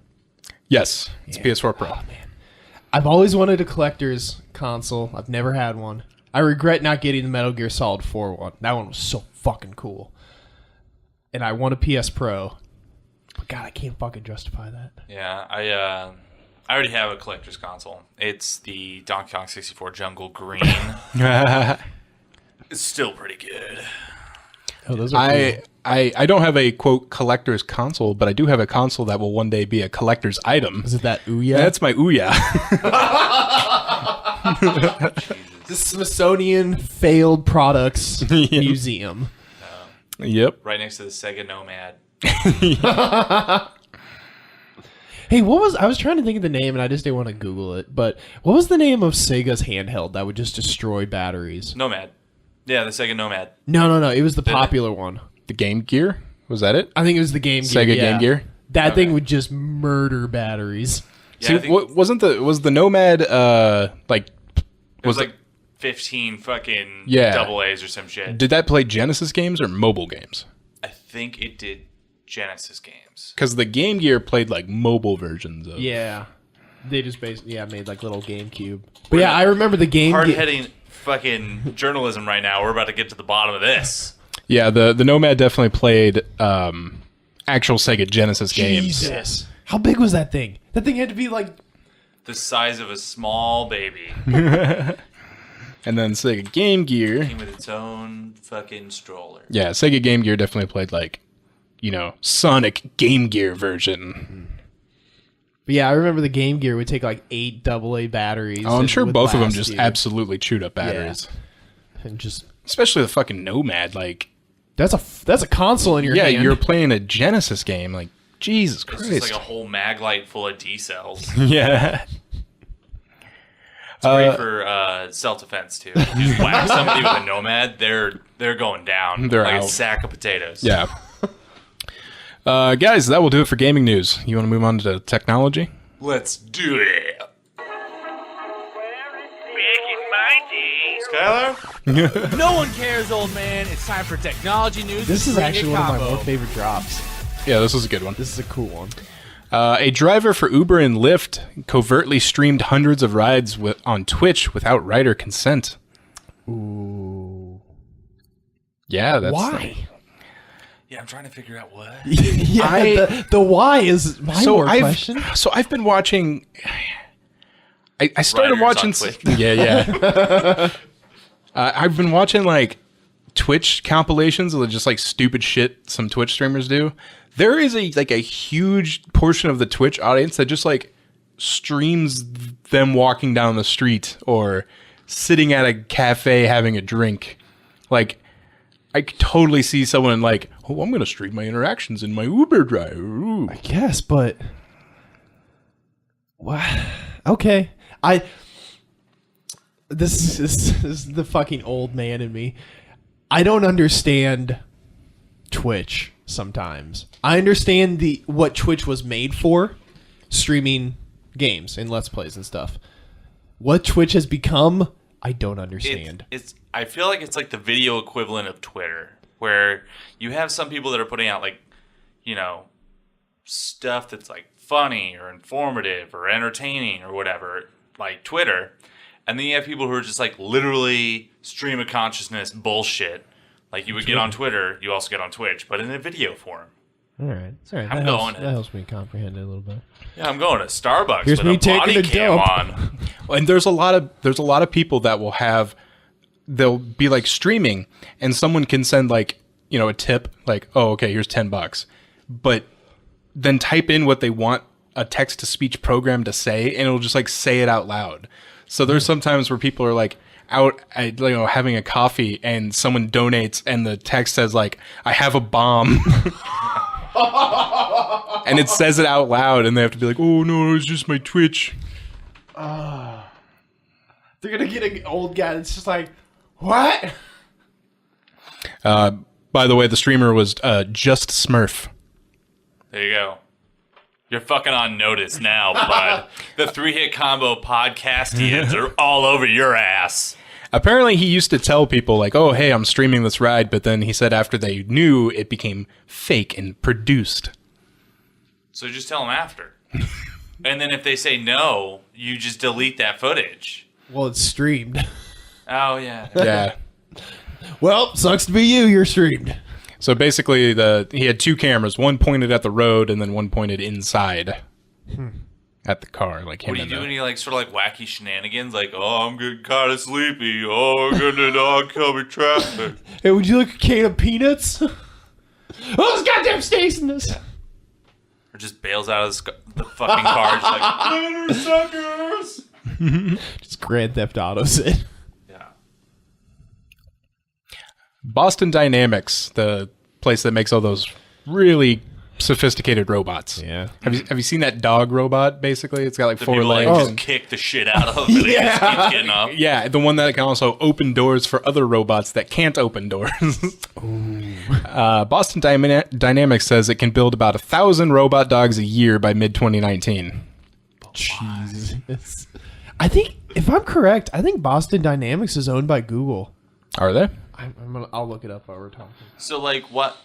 Yes, it's PS4 Pro. I've always wanted a collector's console. I've never had one. I regret not getting the Metal Gear Solid 4 one. That one was so fucking cool. And I want a PS Pro. But God, I can't fucking justify that. Yeah, I already have a collector's console. It's the Donkey Kong 64 Jungle Green. It's still pretty good. Oh, those are cool. I don't have a quote collector's console, but I do have a console that will one day be a collector's item. Is it that Ouya? That's my Ouya. the Smithsonian Failed Products Museum. Yep. Right next to the Sega Nomad. Hey, what was... I was trying to think of the name, and I just didn't want to Google it, but what was the name of Sega's handheld that would just destroy batteries? Nomad. Yeah, the Sega Nomad. No. It was the popular one. The Game Gear? Was that it? I think it was the Game Gear. Sega yeah. Game Gear? That thing would just murder batteries. Yeah, See, I think was the Nomad like it was was like 15 fucking Yeah. double A's or some shit. did that play Genesis games or mobile games? I think it did Genesis games. Because the Game Gear played like mobile versions of. Yeah. They just basically made like little GameCube. But yeah, I remember the Game Gear. Hard-heading fucking journalism right now. We're about to get to the bottom of this. Yeah, the Nomad definitely played actual Sega Genesis games. Jesus. How big was that thing? That thing had to be like... The size of a small baby. And then Sega Game Gear. Came with its own fucking stroller. Yeah, Sega Game Gear definitely played like, Sonic Game Gear version. But yeah, I remember the Game Gear would take like 8 AA batteries. Oh, I'm and sure would both of them last just you. absolutely chewed up batteries. And just... Especially the fucking Nomad. Like, That's a console in your hand. you're playing a Genesis game. Like, Jesus It's Christ. just like a whole mag light full of D cells. Yeah. It's great for self-defense, too. You just whack somebody with a Nomad, they're going down. They're like out. a sack of potatoes. Yeah. Guys, that will do it for gaming news. You want to move on to technology? Let's do it. Skyler? No one cares, old man. It's time for technology news. This is Bring actually it one of my combo. more favorite drops. Yeah, this is a good one. This is a cool one. A driver for Uber and Lyft covertly streamed hundreds of rides on Twitch without rider consent. Ooh. Yeah, that's... Why? Yeah, I'm trying to figure out what. Yeah, the why is my more question. So I've been watching... I started Riders on watching... Twitch. Yeah. I've been watching, like, Twitch compilations of just, like, stupid shit some Twitch streamers do. There is a huge portion of the Twitch audience that just, like, streams them walking down the street or sitting at a cafe having a drink. Like, I could totally see someone like, oh, I'm going to stream my interactions in my Uber drive. Ooh. I guess, but... What? Okay. This is the fucking old man in me. I don't understand Twitch sometimes. I understand what Twitch was made for, streaming games and Let's Plays and stuff. What Twitch has become, I don't understand. I feel like it's like the video equivalent of Twitter, where you have some people that are putting out, like, stuff that's like funny or informative or entertaining or whatever, like Twitter. And then you have people who are just like literally stream of consciousness bullshit. Like you would get on Twitter, you also get on Twitch, but in a video form. All right. I'm going. That helps me comprehend it a little bit. Yeah, I'm going to Starbucks Here's with me a body taking a cam dump. on. And there's a lot of people that will have, they'll be like streaming and someone can send like, a tip like, oh, okay, here's $10, but then type in what they want a text to speech program to say and it'll just like say it out loud. So there's sometimes where people are like out having a coffee and someone donates and the text says like, I have a bomb. And it says it out loud and they have to be like, oh no, it's just my Twitch. They're gonna get an old guy that's just like, what? By the way, the streamer was Just Smurf. There you go. You're fucking on notice now, bud. The 3-hit combo podcastians are all over your ass. Apparently, he used to tell people, like, oh, hey, I'm streaming this ride, but then he said after they knew, it became fake and produced. So just tell them after. And then if they say no, you just delete that footage. Well, it's streamed. Oh, yeah. Yeah. Well, sucks to be you. You're streamed. So basically, he had two cameras, one pointed at the road and then one pointed inside at the car. Like him. What do you do when you like sort of like wacky shenanigans? Like, oh, I'm getting kind of sleepy. Oh, I'm getting oncoming traffic. Hey, would you like a can of peanuts? Oh, there's goddamn snakes in this. Or just bails out of the fucking car. Just like, later, suckers. Just Grand Theft Autos it. Yeah. Boston Dynamics, the place that makes all those really sophisticated robots. Yeah. Have you seen that dog robot? Basically, it's got like The four people like legs. just kick the shit out of it. And it just keeps getting up. Yeah, the one that can also open doors for other robots that can't open doors. Boston Dynamics says it can build about 1,000 robot dogs a year by mid-2019. Jesus. I think, if I'm correct, I think Boston Dynamics is owned by Google. Are they? I'll look it up while we're talking. So, like, what?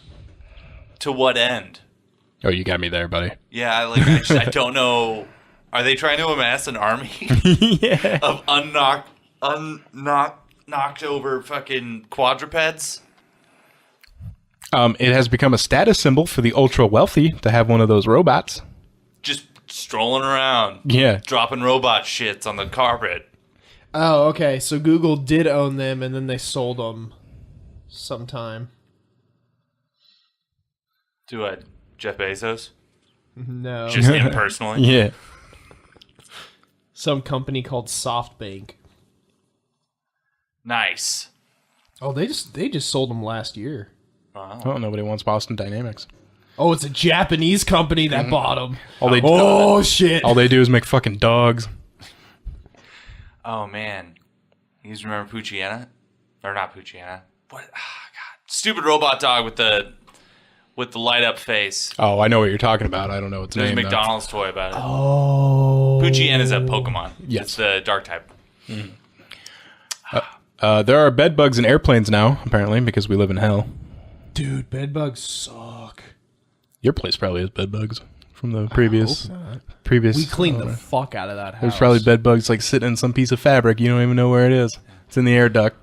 To what end? Oh, you got me there, buddy. Yeah, like, I don't know. Are they trying to amass an army Yeah. of knocked over fucking quadrupeds? It has become a status symbol for the ultra wealthy to have one of those robots. Just strolling around. Yeah. Dropping robot shits on the carpet. Oh, okay. So Google did own them, and then they sold them sometime. To Jeff Bezos? No. Just him personally? Yeah. Some company called SoftBank. Nice. Oh, they just sold them last year. Wow. Oh, nobody wants Boston Dynamics. Oh, it's a Japanese company that bought them. All Shit. All they do is make fucking dogs. Oh, man. You guys remember Pucciana? Or not Pucciana. What? Oh, God. Stupid robot dog with the light up face. Oh, I know what you're talking about. I don't know its There's a name. McDonald's toy about it. Oh. Pucciana is a Pokemon. Yes. It's the dark type. There are bed bugs in airplanes now, apparently, because we live in hell. Dude, bedbugs suck. Your place probably has bed bugs from the previous. We cleaned the fuck out of that house. There's probably bed bugs like sitting in some piece of fabric. You don't even know where it is. It's in the air duct,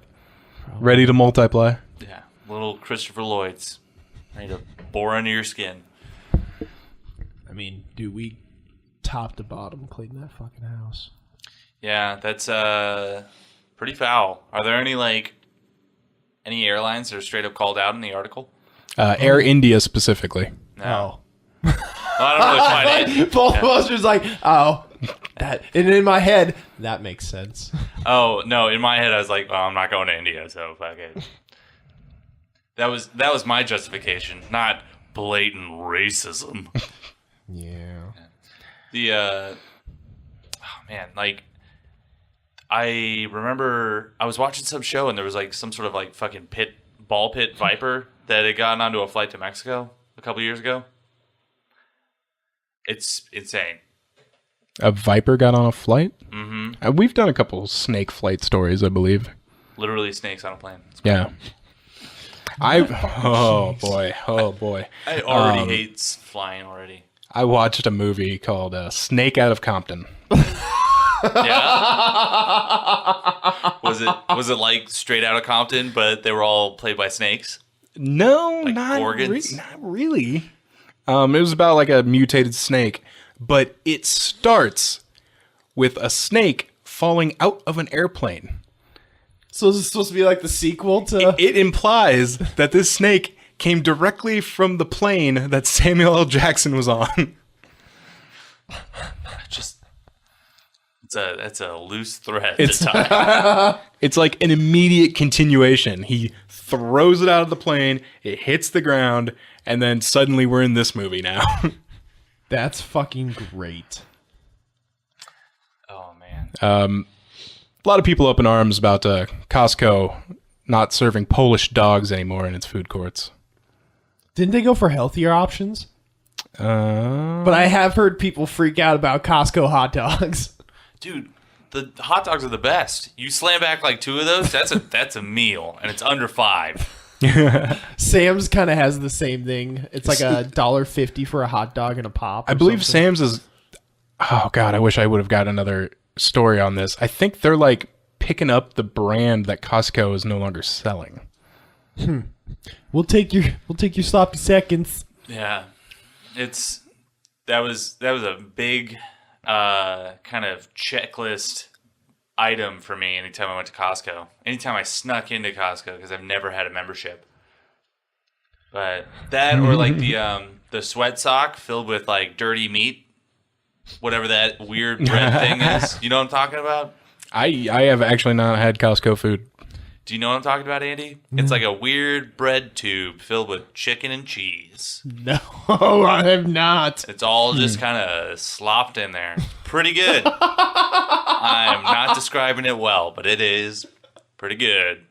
ready to multiply. Yeah. Little Christopher Lloyd's. Ready to bore into your skin. I mean, dude, we top to bottom cleaned that fucking house. Yeah, that's pretty foul. Are there any airlines that are straight up called out in the article? Air India specifically. No. Well, I don't really find it. Both of us was like, oh, that. And in my head, that makes sense. Oh, no, in my head I was like, well, I'm not going to India, so fuck it. That was my justification, not blatant racism. Yeah. Oh man, I remember I was watching some show and there was some sort of fucking ball pit viper that had gotten onto a flight to Mexico a couple years ago. It's insane. A viper got on a flight? Mm-hmm. We've done a couple snake flight stories, I believe. Literally snakes on a plane. Yeah. Oh boy. I already hate flying already. I watched a movie called Snake Out of Compton. Yeah. Was it like Straight Outta Compton, but they were all played by snakes? No, Like not organs? not really. It was about like a mutated snake, but it starts with a snake falling out of an airplane. So is this supposed to be like the sequel to... It implies that this snake came directly from the plane that Samuel L. Jackson was on. That's a loose thread It's- to tie. It's like an immediate continuation. He throws it out of the plane, it hits the ground, and then suddenly we're in this movie now. That's fucking great. Oh man. A lot of people up in arms about Costco not serving Polish dogs anymore in its food courts. Didn't they go for healthier options? But I have heard people freak out about Costco hot dogs. Dude, the hot dogs are the best. You slam back like 2 of those, that's a meal, and it's under $5. Sam's kind of has the same thing. It's like $1.50 for a hot dog and a pop. I believe Sam's is... Oh, God, I wish I would have got another story on this. I think they're like picking up the brand that Costco is no longer selling. We'll take your sloppy seconds. Yeah. That was a big kind of checklist item for me anytime I went to Costco. Anytime I snuck into Costco, because I've never had a membership. But that or like the sweat sock filled with like dirty meat. Whatever that weird bread thing is. You know what I'm talking about? I have actually not had Costco food. Do you know what I'm talking about, Andy? It's like a weird bread tube filled with chicken and cheese. No, I have not. It's all just kind of slopped in there. Pretty good. I'm not describing it well, but it is pretty good.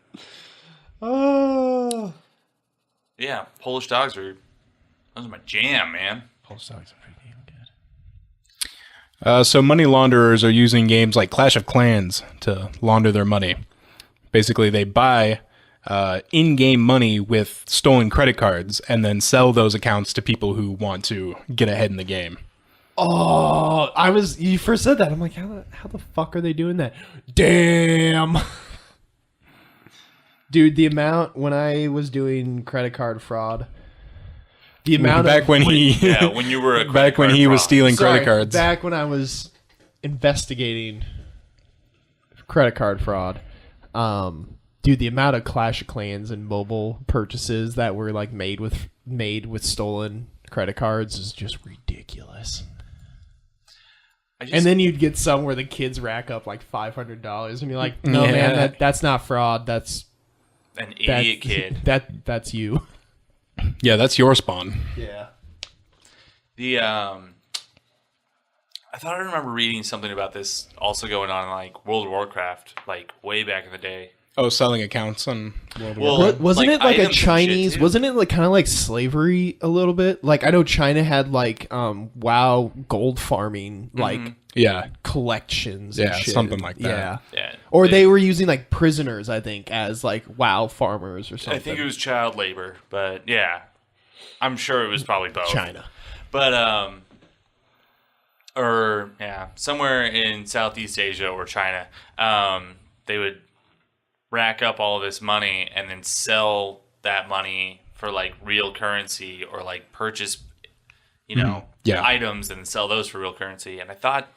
Oh. Yeah, Polish dogs those are my jam, man. Polish dogs are pretty damn good. So money launderers are using games like Clash of Clans to launder their money. Basically, they buy in-game money with stolen credit cards and then sell those accounts to people who want to get ahead in the game. Oh, you first said that. I'm like, how the fuck are they doing that? Damn. Dude, the amount when I was doing credit card fraud, the amount back of, when he when you were a back when he was fraud. stealing sorry, credit cards. back when I was investigating credit card fraud, dude, the amount of Clash of Clans and mobile purchases that were like made with stolen credit cards is just ridiculous. And then you'd get some where the kids rack up like $500, and you're like, no, Yeah. man, that's not fraud. That's an idiot kid. That's you. Yeah, that's your spawn. Yeah. The I thought I remember reading something about this also going on in like World of Warcraft, like way back in the day. Oh, selling accounts on World War. Well, Wasn't it like a items and shit, Chinese? too. Wasn't it like kind of like slavery a little bit? Like I know China had like WoW gold farming like Yeah, collections. And Yeah, shit. something like that. Yeah. Yeah. Or they were using like prisoners, I think, as like WoW farmers or something. I think it was child labor, but yeah, I'm sure it was probably both. China. But or yeah, somewhere in Southeast Asia or China, they would rack up all of this money and then sell that money for like real currency or like purchase, Yeah. items and sell those for real currency. And I thought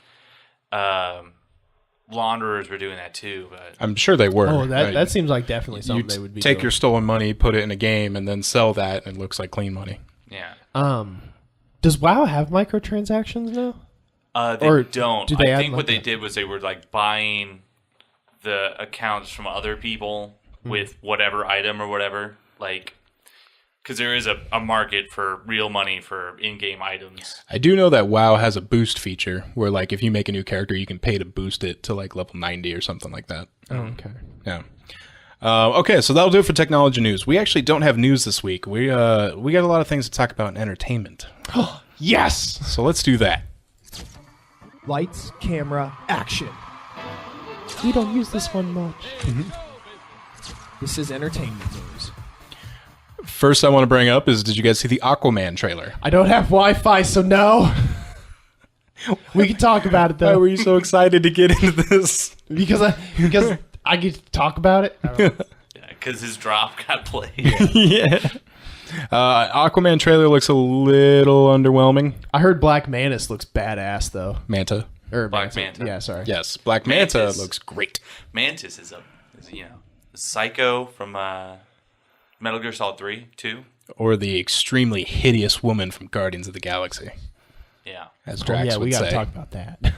launderers were doing that too, but I'm sure they were. Oh, that seems like definitely you something they would be take doing. your stolen money, put it in a game, and then sell that, and it looks like clean money. yeah. Does WoW have microtransactions now? They Or don't. do they I add think like what they that? did was they were like buying the accounts from other people with whatever item or whatever, like because there is a market for real money for in-game items. I do know that WoW has a boost feature where, like, if you make a new character, you can pay to boost it to like level 90 or something like that. Oh, okay. Yeah. Okay, so that'll do it for technology news. We actually don't have news this week. We got a lot of things to talk about in entertainment. Yes. So let's do that. Lights, camera, action. We don't use this one much. This is entertainment news. First, I want to bring up is, did you guys see the Aquaman trailer? I don't have Wi-Fi, so no. We can talk about it Why though, were you so excited to get into this? because I get to talk about it. I don't know. Yeah, because his drop got played. Yeah. Aquaman trailer looks a little underwhelming. I heard Black Mantis looks badass though. Manta. Or Black Manta. Yeah, sorry. Yes, Black Manta Mantis. looks great. Mantis is a psycho from Metal Gear Solid 3, 2. Or the extremely hideous woman from Guardians of the Galaxy, Yeah. as Oh, Drax yeah, we would gotta say. talk about that.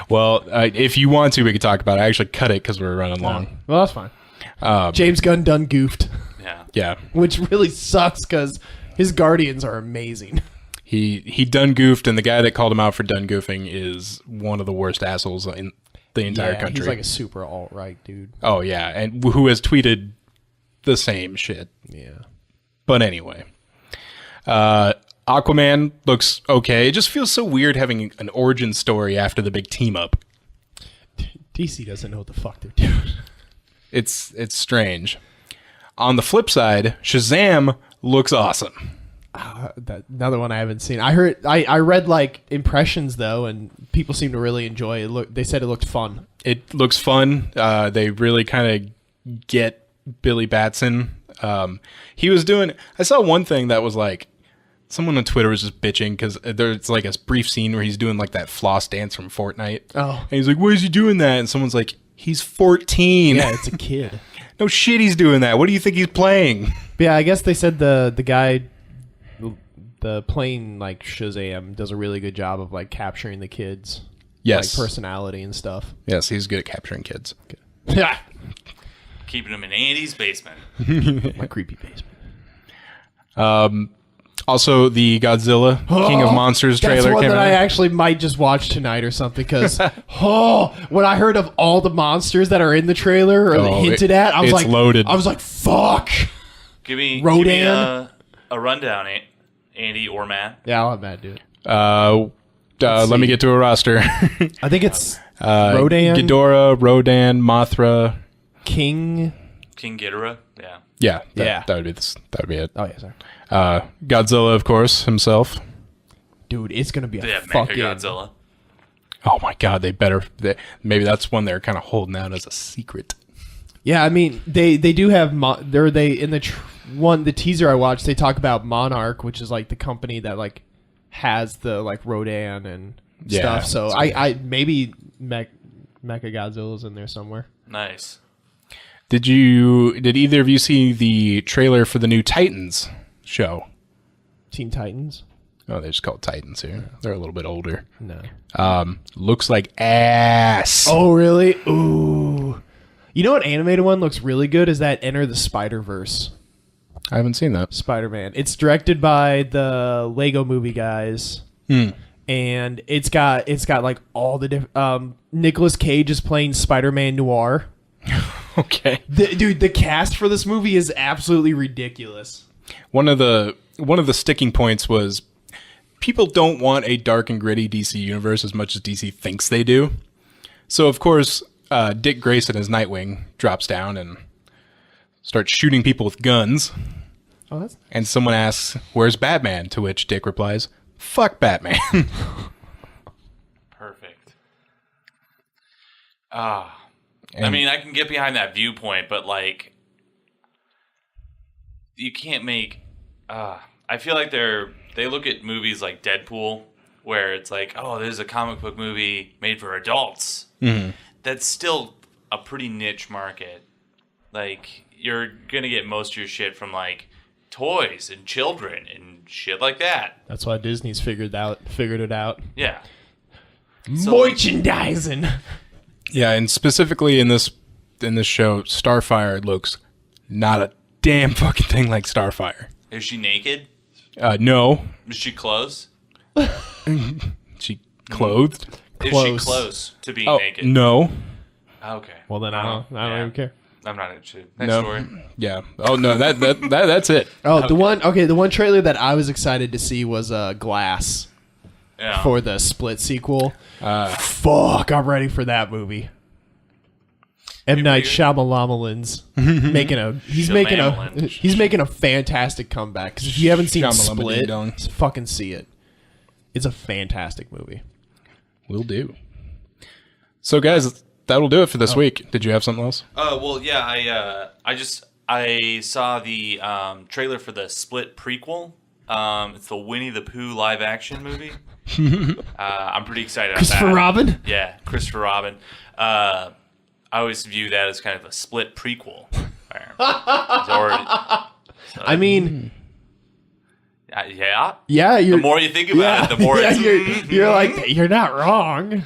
Well, if you want to, we could talk about it. I actually cut it because we're running long. Well, that's fine. James Gunn done goofed, Yeah. Yeah, which really sucks because his Guardians are amazing. he done goofed, and the guy that called him out for done goofing is one of the worst assholes in the entire country. He's like a super alt-right dude. Oh yeah, and who has tweeted the same shit. Yeah. But anyway, Aquaman looks okay. It just feels so weird having an origin story after the big team up. DC doesn't know what the fuck they're doing. It's strange. On the flip side, Shazam looks awesome. Another one I haven't seen. I read like impressions though, and people seem to really enjoy it. They said it looked fun. It looks fun. They really kind of get Billy Batson. He was doing. I saw one thing that was like, someone on Twitter was just bitching because there's like a brief scene where he's doing like that floss dance from Fortnite. Oh. And he's like, "Why is he doing that?" And someone's like, "He's 14." Yeah, it's a kid. No shit, he's doing that. What do you think he's playing? But yeah, I guess they said the guy, the playing like Shazam does a really good job of like capturing the kids, Yes. like personality and stuff. Yes, he's good at capturing kids. Yeah, Keeping him in Andy's basement. my creepy basement. Also, the Godzilla King of Monsters That's trailer one came that I out. actually might just watch tonight or something because when I heard of all the monsters that are in the trailer or hinted at, I was it's like, loaded. I was like, fuck. Give me Rodan? a rundown, Andy or Matt. Yeah, I'll have Matt do it. Let me get to a roster. I think it's Rodan, Ghidorah, Rodan, Mothra. King. King Ghidorah. Yeah. Yeah, Yeah. that would be that would be it. Oh yeah, sorry, Godzilla, of course, himself. dude. It's gonna be a Yeah, fucking Mechagodzilla. Oh my god, maybe that's one they're kind of holding out as a secret. Yeah, I mean they do have they in the the teaser I watched, they talk about Monarch, which is like the company that like has the like Rodan and stuff. So I maybe Mechagodzilla's in there somewhere. Nice. Did either of you see the trailer for the new Titans show? Teen Titans? Oh, they're just called Titans here. They're a little bit older. No. Looks like ass. Oh, really? Ooh. You know what animated one looks really good is that Enter the Spider-Verse. I haven't seen that. Spider-Man. It's directed by the Lego Movie guys. And it's got like all the different Nicolas Cage is playing Spider-Man Noir. Okay. Dude, the cast for this movie is absolutely ridiculous. One of the sticking points was people don't want a dark and gritty DC universe as much as DC thinks they do. So of course, Dick Grayson as Nightwing drops down and starts shooting people with guns. Oh, that's And someone asks, "Where's Batman?" To which Dick replies, "Fuck Batman." Perfect. I mean, I can get behind that viewpoint, but like, you can't make. I feel like they look at movies like Deadpool, where it's like, oh, there's a comic book movie made for adults. Mm-hmm. That's still a pretty niche market. Like, you're gonna get most of your shit from like toys and children and shit like that. That's why Disney's figured it out. Yeah. Merchandising. Yeah, and specifically in this show, Starfire looks not a damn fucking thing like Starfire. Is she naked? No. Is she close? She clothed? Is she Close. close to being Oh, naked? no. Okay. Well, then I don't Yeah. even care. I'm not interested. Next No. story. Yeah. Oh no, that's it. Oh, the one trailer that I was excited to see was Glass Yeah. for the Split sequel. Fuck, I'm ready for that movie. M. Night Shyamalan's he's making a fantastic comeback. Because if you haven't seen Split, Shyamalan-ding-dong. fucking see it. It's a fantastic movie. Will do. So guys, that'll do it for this week. Did you have something else? Well, yeah. I saw the trailer for the Split prequel. It's the Winnie the Pooh live action movie. I'm pretty excited about Christopher that. Robin? Yeah, Christopher Robin. I always view that as kind of a Split prequel. I mean, yeah. yeah, The more you think about it, the more it's... you're like, you're not wrong.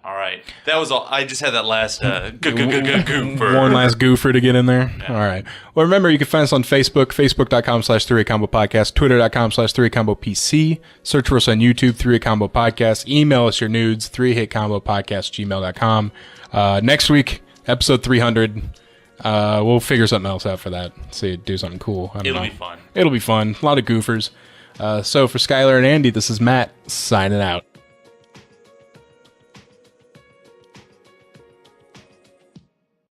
All right. That was all. I just had that last goofer. One last goofer to get in there. All right. Well, remember, you can find us on Facebook, facebook.com/3combo podcast, twitter.com/3combo PC. Search for us on YouTube, 3 Combo Podcast. Email us your nudes, 3hitcombopodcast@gmail.com. Next week, episode 300. We'll figure something else out for that. Do something cool. I don't know. It'll be fun. It'll be fun. A lot of goofers. So for Skyler and Andy, this is Matt signing out.